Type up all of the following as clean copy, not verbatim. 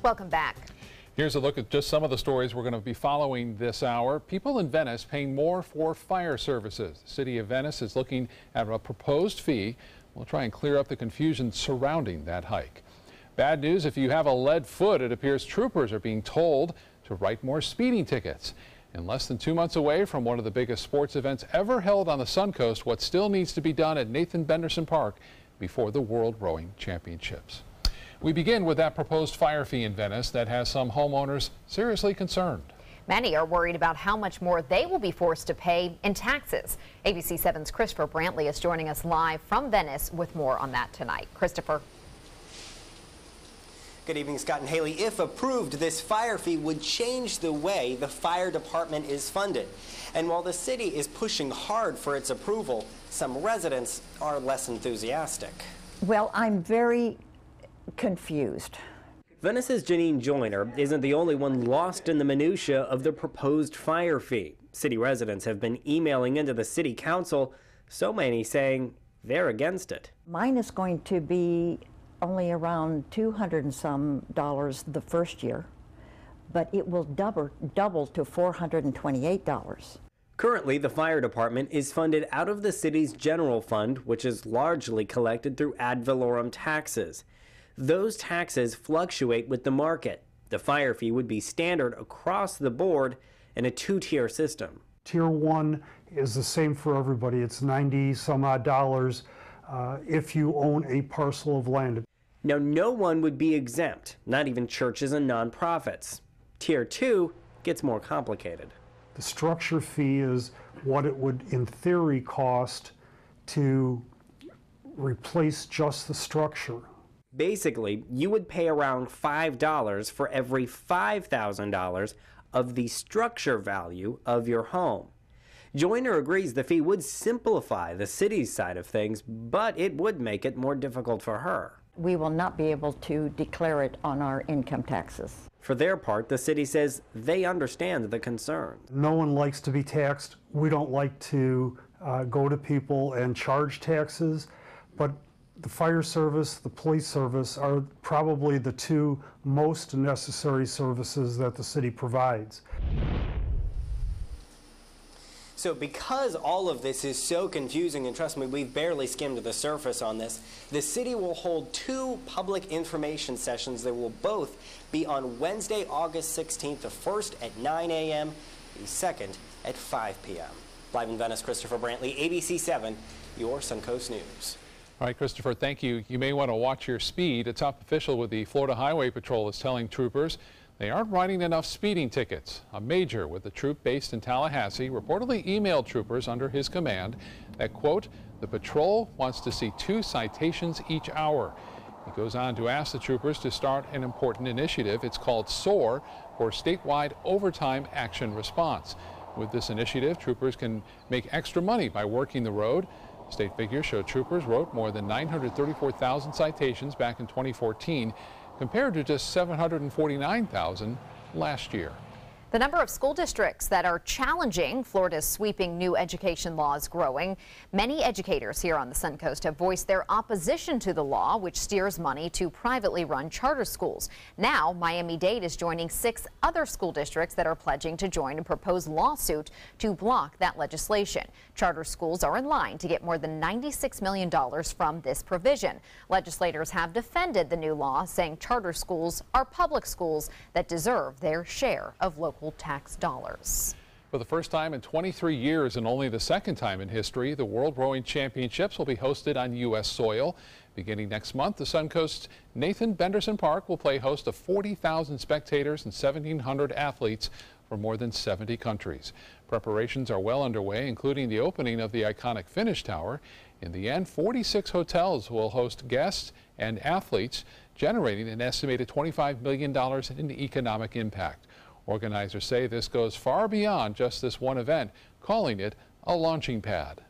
Welcome back. Here's a look at just some of the stories we're going to be following this hour. People in Venice paying more for fire services. The city of Venice is looking at a proposed fee. We'll try and clear up the confusion surrounding that hike. Bad news, if you have a lead foot, it appears troopers are being told to write more speeding tickets. And less than 2 months away from one of the biggest sports events ever held on the Suncoast, what still needs to be done at Nathan Benderson Park before the World Rowing Championships. We begin with that proposed fire fee in Venice that has some homeowners seriously concerned. Many are worried about how much more they will be forced to pay in taxes. ABC 7's Christopher Brantley is joining us live from Venice with more on that tonight. Christopher. Good evening, Scott and Haley. If approved, this fire fee would change the way the fire department is funded. And while the city is pushing hard for its approval, some residents are less enthusiastic. Well, I'm very confused. Venice's Janine Joyner isn't the only one lost in the minutia of the proposed fire fee. City residents have been emailing into the city council, so many saying they're against it. Mine is going to be only around $200 and some the first year, but it will double to $428. Currently, the fire department is funded out of the city's general fund, which is largely collected through ad valorem taxes. Those taxes fluctuate with the market. The fire fee would be standard across the board in a two-tier system. Tier 1 is the same for everybody. It's 90 some odd dollars if you own a parcel of land. Now, no one would be exempt, not even churches and nonprofits. Tier 2 gets more complicated. The structure fee is what it would, in theory, cost to replace just the structure. Basically, you would pay around $5 for every $5,000 of the structure value of your home. Joyner agrees the fee would simplify the city's side of things, but it would make it more difficult for her. We will not be able to declare it on our income taxes. For their part, the city says they understand the concern. No one likes to be taxed. We don't like to go to people and charge taxes, but the fire service, the police service are probably the two most necessary services that the city provides. So because all of this is so confusing, and trust me, we've barely skimmed the surface on this, the city will hold 2 public information sessions. They will both be on Wednesday, August 16th, the first at 9 a.m., the second at 5 p.m. Live in Venice, Christopher Brantley, ABC 7, your Suncoast News. All right, Christopher, thank you. You may want to watch your speed. A top official with the Florida Highway Patrol is telling troopers they aren't writing enough speeding tickets. A major with the troop based in Tallahassee reportedly emailed troopers under his command that, quote, the patrol wants to see 2 citations each hour. He goes on to ask the troopers to start an important initiative. It's called SOAR, for Statewide Overtime Action Response. With this initiative, troopers can make extra money by working the road. State figures show troopers wrote more than 934,000 citations back in 2014, compared to just 749,000 last year. The number of school districts that are challenging Florida's sweeping new education law is growing. Many educators here on the Suncoast have voiced their opposition to the law, which steers money to privately run charter schools. Now, Miami-Dade is joining 6 other school districts that are pledging to join a proposed lawsuit to block that legislation. Charter schools are in line to get more than $96 million from this provision. Legislators have defended the new law, saying charter schools are public schools that deserve their share of local tax dollars. For the first time in 23 years and only the second time in history, the World Rowing Championships will be hosted on U.S. soil. Beginning next month, the Suncoast's Nathan Benderson Park will play host to 40,000 spectators and 1,700 athletes from more than 70 countries. Preparations are well underway, including the opening of the iconic finish tower. In the end, 46 hotels will host guests and athletes, generating an estimated $25 million in economic impact. Organizers say this goes far beyond just this one event, calling it a launching pad.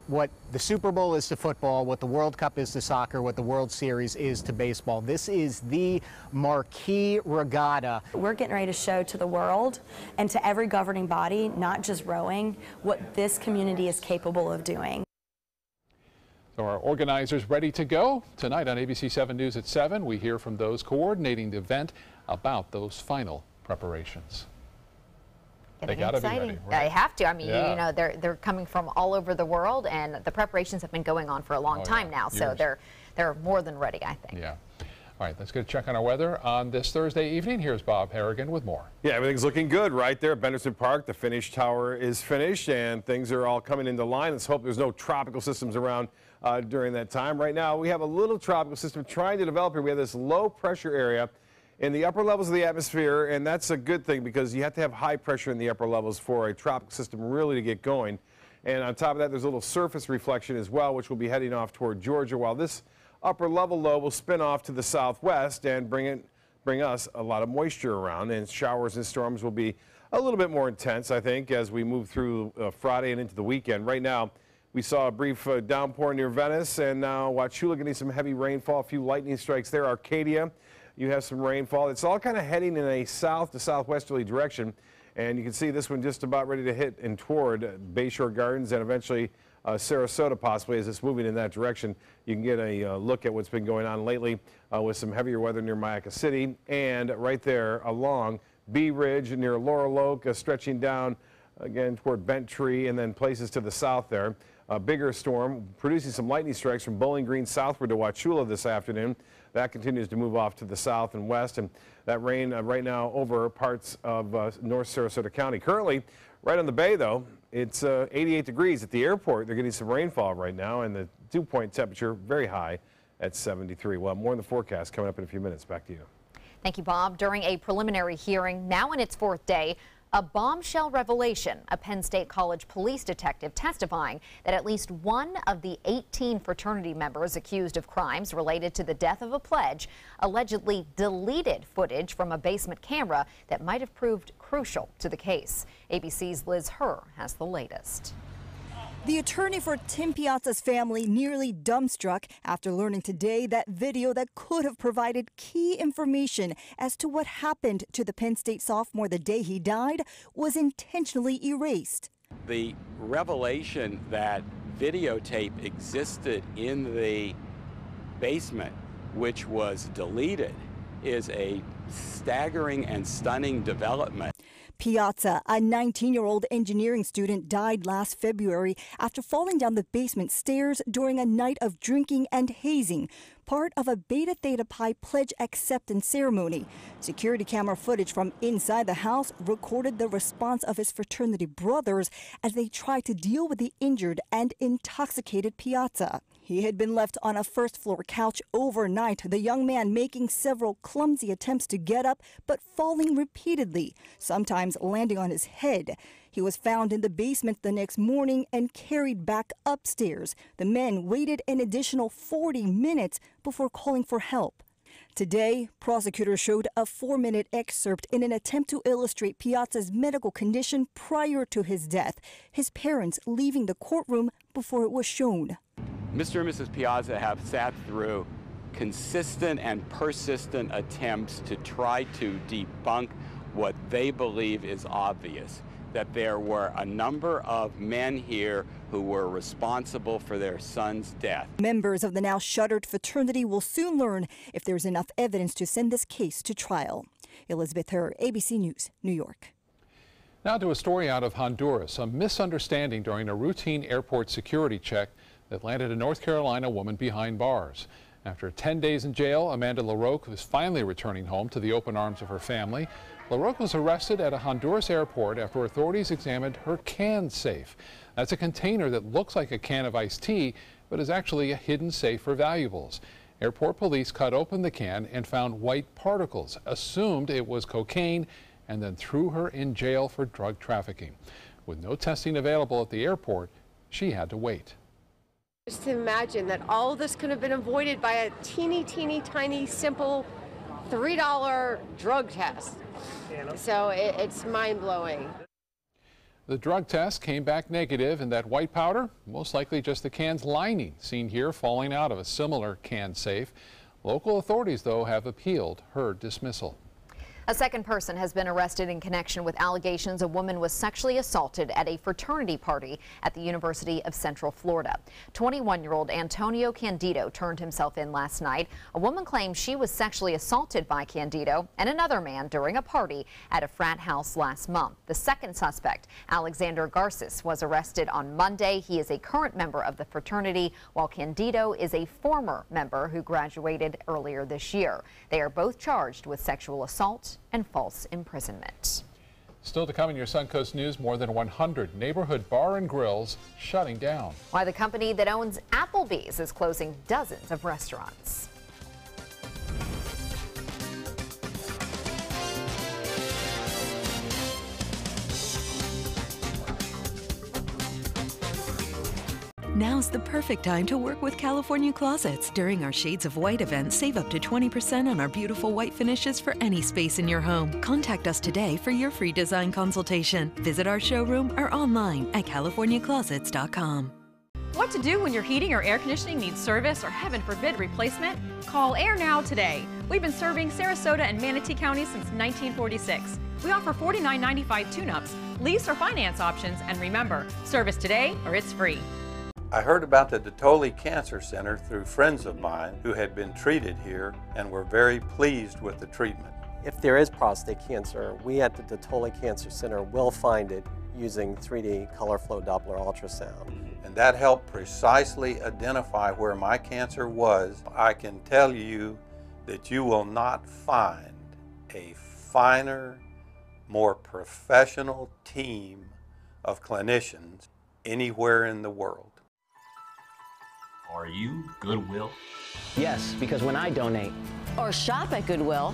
What the Super Bowl is to football, what the World Cup is to soccer, what the World Series is to baseball. This is the marquee regatta. We're getting ready to show to the world and to every governing body, not just rowing, what this community is capable of doing. So our organizers ready to go? Tonight on ABC 7 News at 7, we hear from those coordinating the event about those final preparations. They got to be ready. Right? They have to. I mean, Yeah. you know, they're coming from all over the world, and the preparations have been going on for a long time now. So Years. they're more than ready, I think. Yeah. All right, let's get a check on our weather on this Thursday evening. Here's Bob Harrigan with more. Yeah, everything's looking good right there at Benderson Park. The finish tower is finished and things are all coming into line. Let's hope there's no tropical systems around during that time. Right now, we have a little tropical system trying to develop here. We have this low pressure area in the upper levels of the atmosphere, and that's a good thing because you have to have high pressure in the upper levels for a tropical system really to get going. And on top of that, there's a little surface reflection as well, which will be heading off toward Georgia, while this upper level low will spin off to the southwest and bring us a lot of moisture around, and showers and storms will be a little bit more intense, I think, as we move through Friday and into the weekend. Right now, we saw a brief downpour near Venice, and now Wauchula getting some heavy rainfall, a few lightning strikes there. Arcadia, you have some rainfall. It's all kind of heading in a south to southwesterly direction, and you can see this one just about ready to hit and toward Bayshore Gardens and eventually Sarasota possibly as it's moving in that direction. You can get a look at what's been going on lately with some heavier weather near Mayaca City and right there along Bee Ridge near Laurel Oak, stretching down again toward Bent Tree and then places to the south there. A bigger storm producing some lightning strikes from Bowling Green southward to Wauchula this afternoon. That continues to move off to the south and west, and that rain right now over parts of North Sarasota County. Currently, right on the bay, though, it's 88 degrees at the airport. They're getting some rainfall right now, and the dew point temperature very high at 73. We'll have more in the forecast coming up in a few minutes. Back to you. Thank you, Bob. During a preliminary hearing, now in its fourth day, a bombshell revelation. A Penn State College police detective testifying that at least one of the 18 fraternity members accused of crimes related to the death of a pledge allegedly deleted footage from a basement camera that might have proved crucial to the case. ABC's Liz Herr has the latest. The attorney for Tim Piazza's family nearly dumbstruck after learning today that video that could have provided key information as to what happened to the Penn State sophomore the day he died was intentionally erased. The revelation that videotape existed in the basement, which was deleted, is a staggering and stunning development. Piazza, a 19-year-old engineering student, died last February after falling down the basement stairs during a night of drinking and hazing, part of a Beta Theta Pi pledge acceptance ceremony. Security camera footage from inside the house recorded the response of his fraternity brothers as they tried to deal with the injured and intoxicated Piazza. He had been left on a first-floor couch overnight, the young man making several clumsy attempts to get up, but falling repeatedly, sometimes landing on his head. He was found in the basement the next morning and carried back upstairs. The men waited an additional 40 minutes before calling for help. Today, prosecutors showed a 4-minute excerpt in an attempt to illustrate Piazza's medical condition prior to his death, his parents leaving the courtroom before it was shown. Mr. and Mrs. Piazza have sat through consistent and persistent attempts to try to debunk what they believe is obvious, that there were a number of men here who were responsible for their son's death. Members of the now shuttered fraternity will soon learn if there's enough evidence to send this case to trial. Elizabeth Herr, ABC News, New York. Now to a story out of Honduras, a misunderstanding during a routine airport security check that landed a North Carolina woman behind bars. After 10 days in jail, Amanda LaRoque was finally returning home to the open arms of her family. LaRoque was arrested at a Honduras airport after authorities examined her can safe. That's a container that looks like a can of iced tea, but is actually a hidden safe for valuables. Airport police cut open the can and found white particles, assumed it was cocaine, and then threw her in jail for drug trafficking. With no testing available at the airport, she had to wait. Just to imagine that all of this could have been avoided by a teeny, tiny, simple $3 drug test. So it's mind-blowing. The drug test came back negative, and that white powder, most likely just the can's lining, seen here falling out of a similar can safe. Local authorities, though, have appealed her dismissal. A second person has been arrested in connection with allegations a woman was sexually assaulted at a fraternity party at the University of Central Florida. 21-year-old Antonio Candido turned himself in last night. A woman claims she was sexually assaulted by Candido and another man during a party at a frat house last month. The second suspect, Alexander Garces, was arrested on Monday. He is a current member of the fraternity, while Candido is a former member who graduated earlier this year. They are both charged with sexual assault and false imprisonment. Still to come in your Suncoast News, more than 100 neighborhood bar and grills shutting down. Why the company that owns Applebee's is closing dozens of restaurants. Now's the perfect time to work with California Closets. During our Shades of White event, save up to 20% on our beautiful white finishes for any space in your home. Contact us today for your free design consultation. Visit our showroom or online at californiaclosets.com. What to do when your heating or air conditioning needs service or, heaven forbid, replacement? Call Air Now today. We've been serving Sarasota and Manatee County since 1946. We offer $49.95 tune-ups, lease or finance options, and remember, service today or it's free. I heard about the Dotole Cancer Center through friends of mine who had been treated here and were very pleased with the treatment. If there is prostate cancer, we at the Dotole Cancer Center will find it using 3D color flow Doppler ultrasound. And that helped precisely identify where my cancer was. I can tell you that you will not find a finer, more professional team of clinicians anywhere in the world. Are you Goodwill? Yes, because when I donate or shop at Goodwill,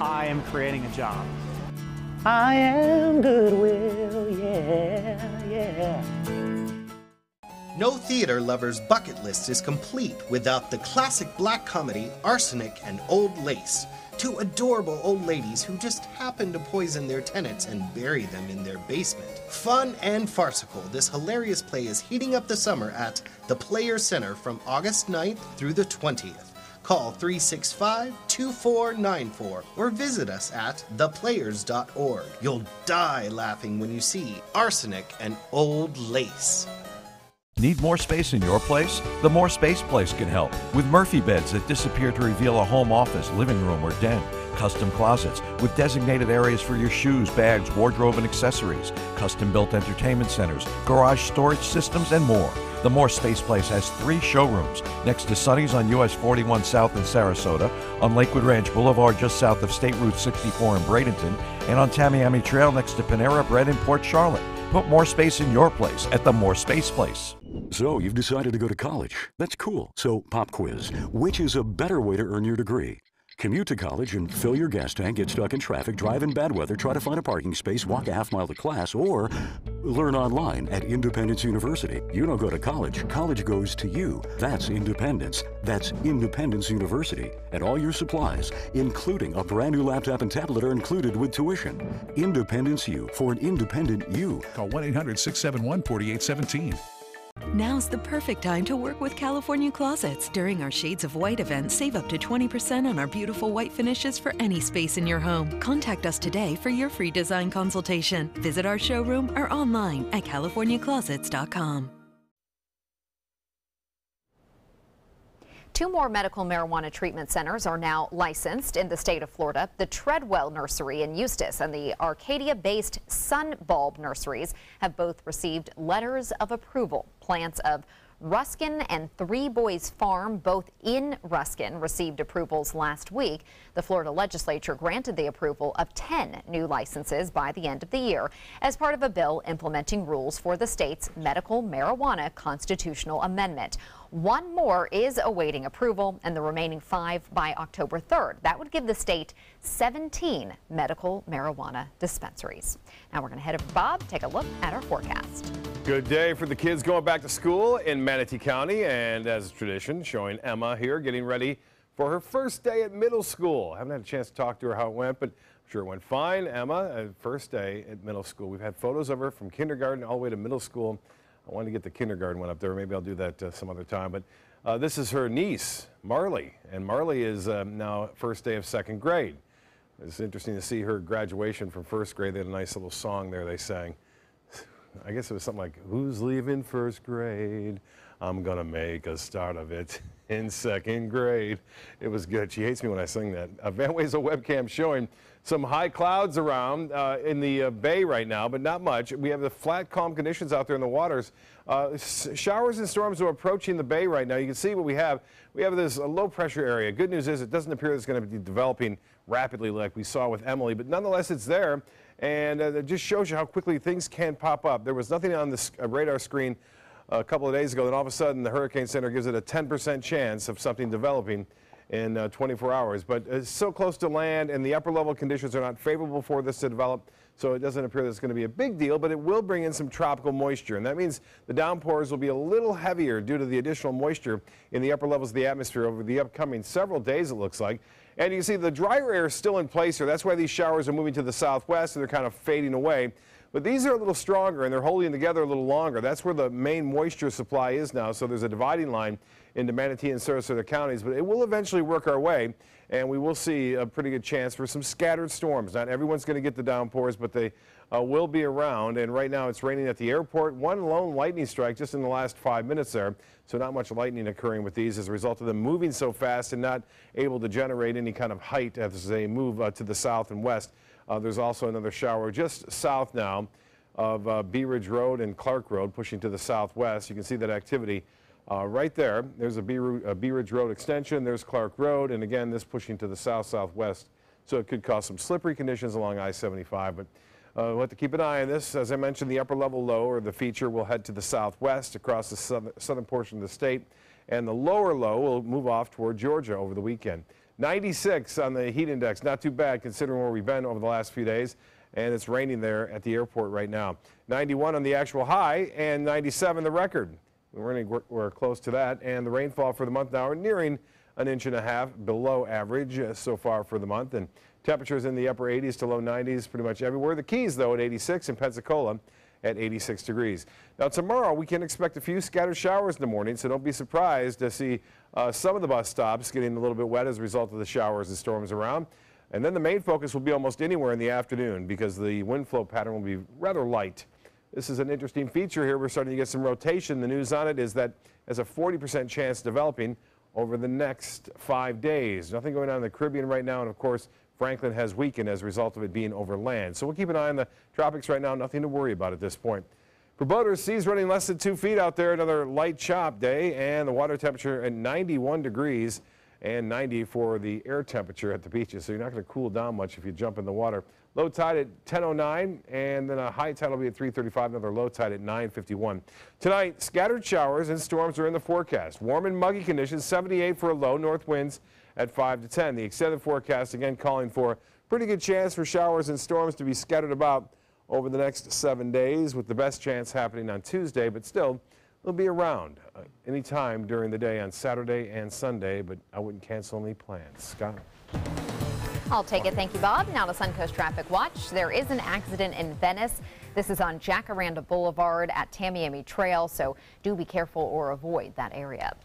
I am creating a job. I am Goodwill, yeah, yeah. No theater lover's bucket list is complete without the classic black comedy Arsenic and Old Lace. Two adorable old ladies who just happen to poison their tenants and bury them in their basement. Fun and farcical, this hilarious play is heating up the summer at the Players Center from August 9th through the 20th. Call 365-2494 or visit us at theplayers.org. You'll die laughing when you see Arsenic and Old Lace. Need more space in your place? The More Space Place can help with Murphy beds that disappear to reveal a home office, living room, or den. Custom closets with designated areas for your shoes, bags, wardrobe, and accessories. Custom-built entertainment centers, garage storage systems, and more. The More Space Place has 3 showrooms next to Sonny's on US 41 South in Sarasota, on Lakewood Ranch Boulevard just south of State Route 64 in Bradenton, and on Tamiami Trail next to Panera Bread in Port Charlotte. Put more space in your place at the More Space Place. So you've decided to go to college. That's cool. So pop quiz. Which is a better way to earn your degree? Commute to college and fill your gas tank, get stuck in traffic, drive in bad weather, try to find a parking space, walk a half mile to class, or learn online at Independence University. You don't go to college. College goes to you. That's independence. That's Independence University. And all your supplies, including a brand new laptop and tablet, are included with tuition. Independence U for an independent you. Call 1-800-671-4817. Now's the perfect time to work with California Closets. During our Shades of White event, save up to 20% on our beautiful white finishes for any space in your home. Contact us today for your free design consultation. Visit our showroom or online at californiaclosets.com. 2 more medical marijuana treatment centers are now licensed in the state of Florida. The Treadwell Nursery in Eustis and the Arcadia-based Sunbulb Nurseries have both received letters of approval. Plants of Ruskin and Three Boys Farm, both in Ruskin, received approvals last week. The Florida legislature granted the approval of 10 new licenses by the end of the year as part of a bill implementing rules for the state's medical marijuana constitutional amendment. 1 more is awaiting approval and the remaining 5 by October 3rd. That would give the state 17 medical marijuana dispensaries. Now we're going to head over to Bob, take a look at our forecast. Good day for the kids going back to school in Manatee County, and as tradition, showing Emma here getting ready for her first day at middle school. I haven't had a chance to talk to her how it went, but I'm sure it went fine. Emma, first day at middle school. We've had photos of her from kindergarten all the way to middle school. I wanted to get the kindergarten one up there. Maybe I'll do that some other time. But this is her niece, Marley, and Marley is now first day of 2nd grade. It's interesting to see her graduation from first grade. They had a nice little song there they sang. I guess it was something like, "Who's leaving first grade? I'm gonna make a start of it in second grade." It was good. She hates me when I sing that. Van Wezel webcam showing some high clouds around in the bay right now, but not much. We have the flat, calm conditions out there in the waters. Showers and storms are approaching the bay right now. You can see what we have. We have this low pressure area. Good news is it doesn't appear it's going to be developing rapidly like we saw with Emily, but nonetheless it's there, and it just shows you how quickly things can pop up. There was nothing on this radar screen a couple of days ago, then all of a sudden the Hurricane Center gives it a 10% chance of something developing in 24 hours. But it's so close to land, and the upper level conditions are not favorable for this to develop, so it doesn't appear that it's going to be a big deal, but it will bring in some tropical moisture, and that means the downpours will be a little heavier due to the additional moisture in the upper levels of the atmosphere over the upcoming several days, it looks like. And you can see the drier air is still in place here. That's why these showers are moving to the southwest, and they're kind of fading away. But these are a little stronger, and they're holding together a little longer. That's where the main moisture supply is now, so there's a dividing line into Manatee and Sarasota counties, but it will eventually work our way, and we will see a pretty good chance for some scattered storms. Not everyone's going to get the downpours, but they will be around, and right now it's raining at the airport. One lone lightning strike just in the last 5 minutes there, so not much lightning occurring with these as a result of them moving so fast and not able to generate any kind of height as they move to the south and west. There's also another shower just south now of Bee Ridge Road and Clark Road, pushing to the southwest. You can see that activity right there. There's a Bee Ridge Road extension. There's Clark Road, and again, this pushing to the south-southwest. So it could cause some slippery conditions along I-75, but we'll have to keep an eye on this. As I mentioned, the upper level low, or the feature, will head to the southwest across the southern portion of the state, and the lower low will move off toward Georgia over the weekend. 96 on the heat index, not too bad considering where we've been over the last few days, and it's raining there at the airport right now. 91 on the actual high, and 97 the record. We're close to that, and the rainfall for the month now are nearing an inch and a half below average so far for the month, and temperatures in the upper 80s to low 90s pretty much everywhere. The Keys, though, at 86, and Pensacola at 86 degrees. Now, tomorrow we can expect a few scattered showers in the morning, so don't be surprised to see some of the bus stops getting a little bit wet as a result of the showers and storms around. And then the main focus will be almost anywhere in the afternoon because the wind flow pattern will be rather light. This is an interesting feature here. We're starting to get some rotation. The news on it is that there's a 40% chance developing over the next 5 days. Nothing going on in the Caribbean right now, and of course, Franklin has weakened as a result of it being over land. So we'll keep an eye on the tropics right now. Nothing to worry about at this point. For boaters, seas running less than 2 feet out there. Another light chop day, and the water temperature at 91 degrees and 90 for the air temperature at the beaches. So you're not going to cool down much if you jump in the water. Low tide at 10:09, and then a high tide will be at 3:35. Another low tide at 9:51. Tonight, scattered showers and storms are in the forecast. Warm and muggy conditions, 78 for a low, north winds at 5 to 10. The extended forecast again calling for pretty good chance for showers and storms to be scattered about over the next 7 days, with the best chance happening on Tuesday, but still they'll be around any time during the day on Saturday and Sunday, but I wouldn't cancel any plans. Scott? I'll take it. Thank you, Bob. Now to Suncoast Traffic Watch. There is an accident in Venice. This is on Jacaranda Boulevard at Tamiami Trail, so do be careful or avoid that area.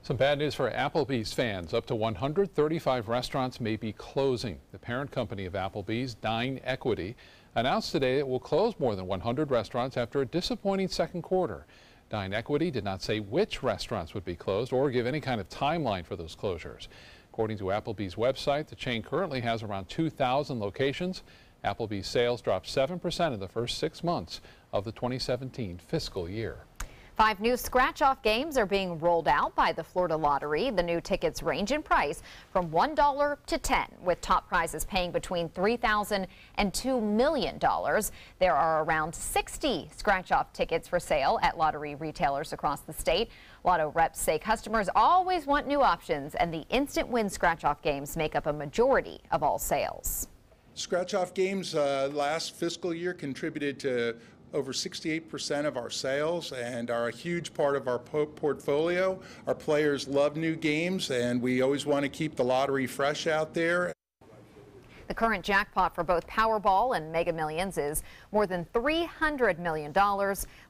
Some bad news for Applebee's fans. Up to 135 restaurants may be closing. The parent company of Applebee's, Dine Equity, announced today it will close more than 100 restaurants after a disappointing second quarter. Dine Equity did not say which restaurants would be closed or give any kind of timeline for those closures. According to Applebee's website, the chain currently has around 2,000 locations. Applebee's sales dropped 7% in the first 6 months of the 2017 fiscal year. 5 new scratch-off games are being rolled out by the Florida Lottery. The new tickets range in price from $1 to $10, with top prizes paying between $3,000 and $2 million. There are around 60 scratch-off tickets for sale at lottery retailers across the state. Lotto reps say customers always want new options, and the instant win scratch-off games make up a majority of all sales. Scratch-off games last fiscal year contributed to over 68% of our sales and are a huge part of our portfolio. Our players love new games, and we always want to keep the lottery fresh out there. The current jackpot for both Powerball and Mega Millions is more than $300 million.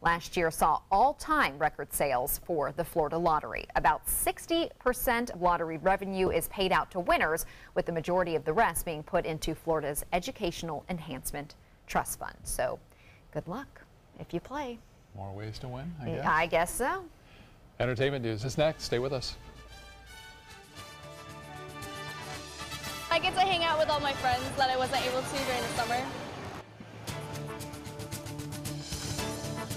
Last year saw all-time record sales for the Florida Lottery. About 60% of lottery revenue is paid out to winners, with the majority of the rest being put into Florida's Educational Enhancement Trust Fund. So good luck if you play. More ways to win, I guess. I guess so. Entertainment news is next. Stay with us. I get to hang out with all my friends that I wasn't able to during the summer.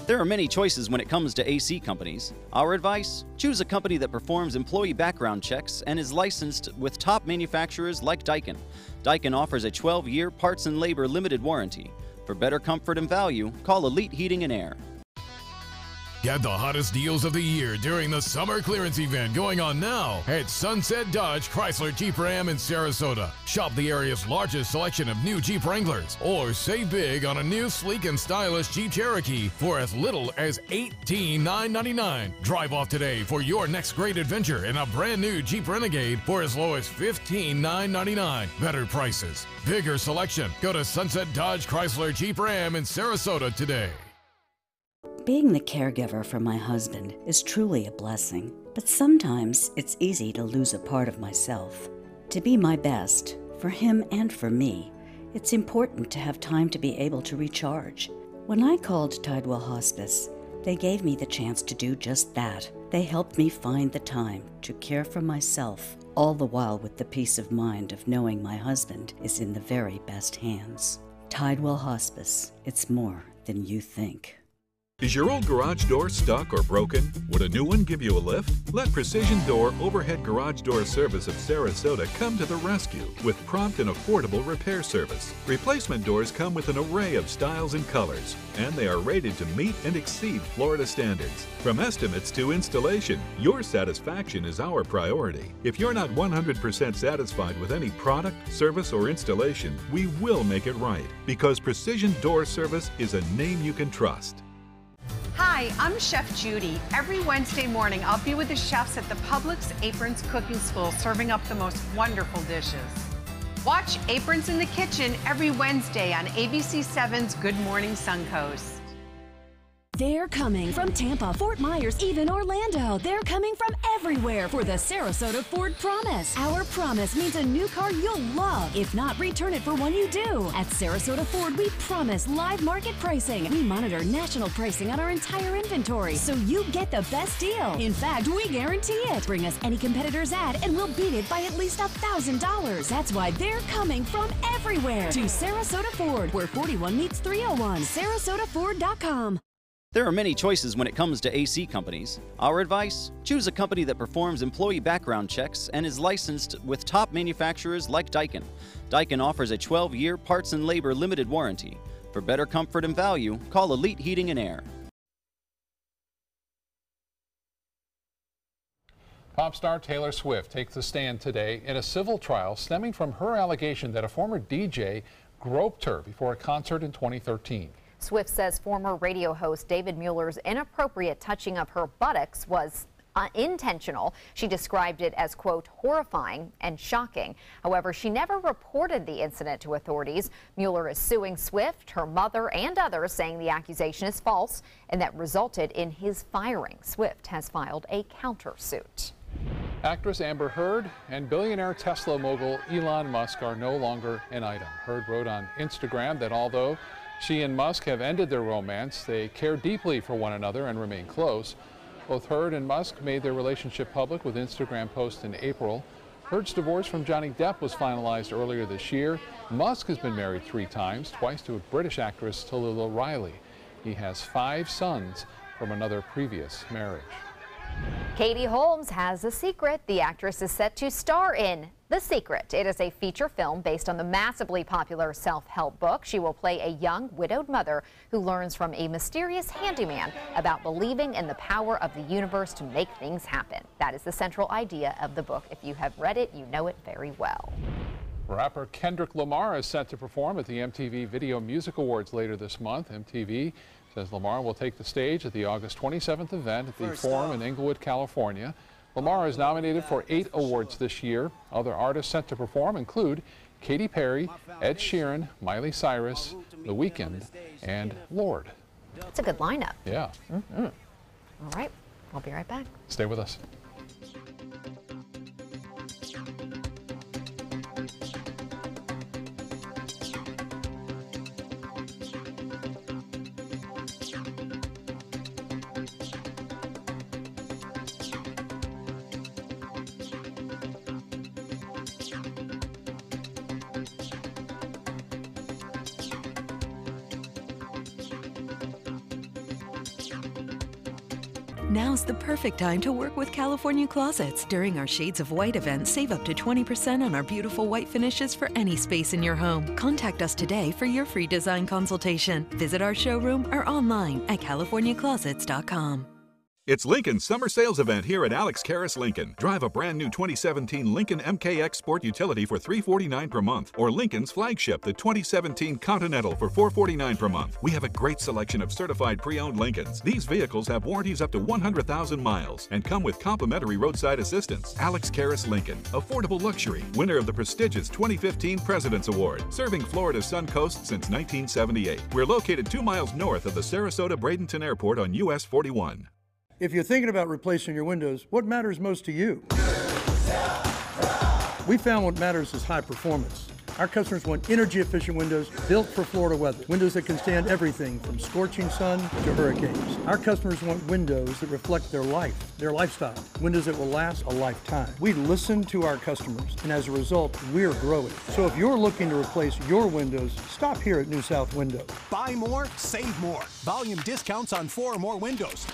There are many choices when it comes to AC companies. Our advice? Choose a company that performs employee background checks and is licensed with top manufacturers like Daikin. Daikin offers a 12-year parts and labor limited warranty. For better comfort and value, call Elite Heating and Air. Get the hottest deals of the year during the summer clearance event going on now at Sunset Dodge Chrysler Jeep Ram in Sarasota. Shop the area's largest selection of new Jeep Wranglers, or save big on a new sleek and stylish Jeep Cherokee for as little as $18,999. Drive off today for your next great adventure in a brand new Jeep Renegade for as low as $15,999. Better prices, bigger selection. Go to Sunset Dodge Chrysler Jeep Ram in Sarasota today. Being the caregiver for my husband is truly a blessing, but sometimes it's easy to lose a part of myself. To be my best, for him and for me, it's important to have time to be able to recharge. When I called Tidewell Hospice, they gave me the chance to do just that. They helped me find the time to care for myself, all the while with the peace of mind of knowing my husband is in the very best hands. Tidewell Hospice, it's more than you think. Is your old garage door stuck or broken? Would a new one give you a lift? Let Precision Door Overhead Garage Door Service of Sarasota come to the rescue with prompt and affordable repair service. Replacement doors come with an array of styles and colors, and they are rated to meet and exceed Florida standards. From estimates to installation, your satisfaction is our priority. If you're not 100% satisfied with any product, service, or installation, we will make it right, because Precision Door Service is a name you can trust. Hi, I'm Chef Judy. Every Wednesday morning, I'll be with the chefs at the Publix Aprons Cooking School serving up the most wonderful dishes. Watch Aprons in the Kitchen every Wednesday on ABC7's Good Morning Suncoast. They're coming from Tampa, Fort Myers, even Orlando. They're coming from everywhere for the Sarasota Ford Promise. Our promise means a new car you'll love. If not, return it for one you do. At Sarasota Ford, we promise live market pricing. We monitor national pricing on our entire inventory, so you get the best deal. In fact, we guarantee it. Bring us any competitor's ad, and we'll beat it by at least $1,000. That's why they're coming from everywhere to Sarasota Ford, where 41 meets 301. SarasotaFord.com. There are many choices when it comes to AC companies. Our advice? Choose a company that performs employee background checks and is licensed with top manufacturers like Daikin. Daikin offers a 12-year parts and labor limited warranty. For better comfort and value, call Elite Heating and Air. Pop star Taylor Swift takes a stand today in a civil trial stemming from her allegation that a former DJ groped her before a concert in 2013. Swift says former radio host David Mueller's inappropriate touching of her buttocks was intentional. She described it as, quote, horrifying and shocking. However, she never reported the incident to authorities. Mueller is suing Swift, her mother, and others, saying the accusation is false and that resulted in his firing. Swift has filed a countersuit. Actress Amber Heard and billionaire Tesla mogul Elon Musk are no longer an item. Heard wrote on Instagram that although she and Musk have ended their romance, they care deeply for one another and remain close. Both Heard and Musk made their relationship public with Instagram posts in April. Heard's divorce from Johnny Depp was finalized earlier this year. Musk has been married 3 times, twice to a British actress, Tallulah Riley. He has 5 sons from another previous marriage. Katie Holmes has a secret. The actress is set to star in The Secret. It is a feature film based on the massively popular self-help book. She will play a young widowed mother who learns from a mysterious handyman about believing in the power of the universe to make things happen. That is the central idea of the book. If you have read it, you know it very well. Rapper Kendrick Lamar is set to perform at the MTV Video Music Awards later this month. MTV says Lamar will take the stage at the August 27th event at the Forum in Inglewood, California. Lamar is nominated for 8 awards this year. Other artists set to perform include Katy Perry, Ed Sheeran, Miley Cyrus, The Weeknd, and Lorde. That's a good lineup. Yeah. All right, I'll be right back. Stay with us. Now's the perfect time to work with California Closets. During our Shades of White event, save up to 20% on our beautiful white finishes for any space in your home. Contact us today for your free design consultation. Visit our showroom or online at californiaclosets.com. It's Lincoln's summer sales event here at Alex Karras Lincoln. Drive a brand new 2017 Lincoln MKX Sport Utility for $349 per month, or Lincoln's flagship, the 2017 Continental, for $449 per month. We have a great selection of certified pre-owned Lincolns. These vehicles have warranties up to 100,000 miles and come with complimentary roadside assistance. Alex Karras Lincoln, affordable luxury, winner of the prestigious 2015 President's Award, serving Florida's Sun Coast since 1978. We're located 2 miles north of the Sarasota-Bradenton Airport on US 41. If you're thinking about replacing your windows, what matters most to you? We found what matters is high performance. Our customers want energy-efficient windows built for Florida weather. Windows that can stand everything from scorching sun to hurricanes. Our customers want windows that reflect their life, their lifestyle. Windows that will last a lifetime. We listen to our customers, and as a result, we're growing. So if you're looking to replace your windows, stop here at New South Window. Buy more, save more. Volume discounts on 4 or more windows.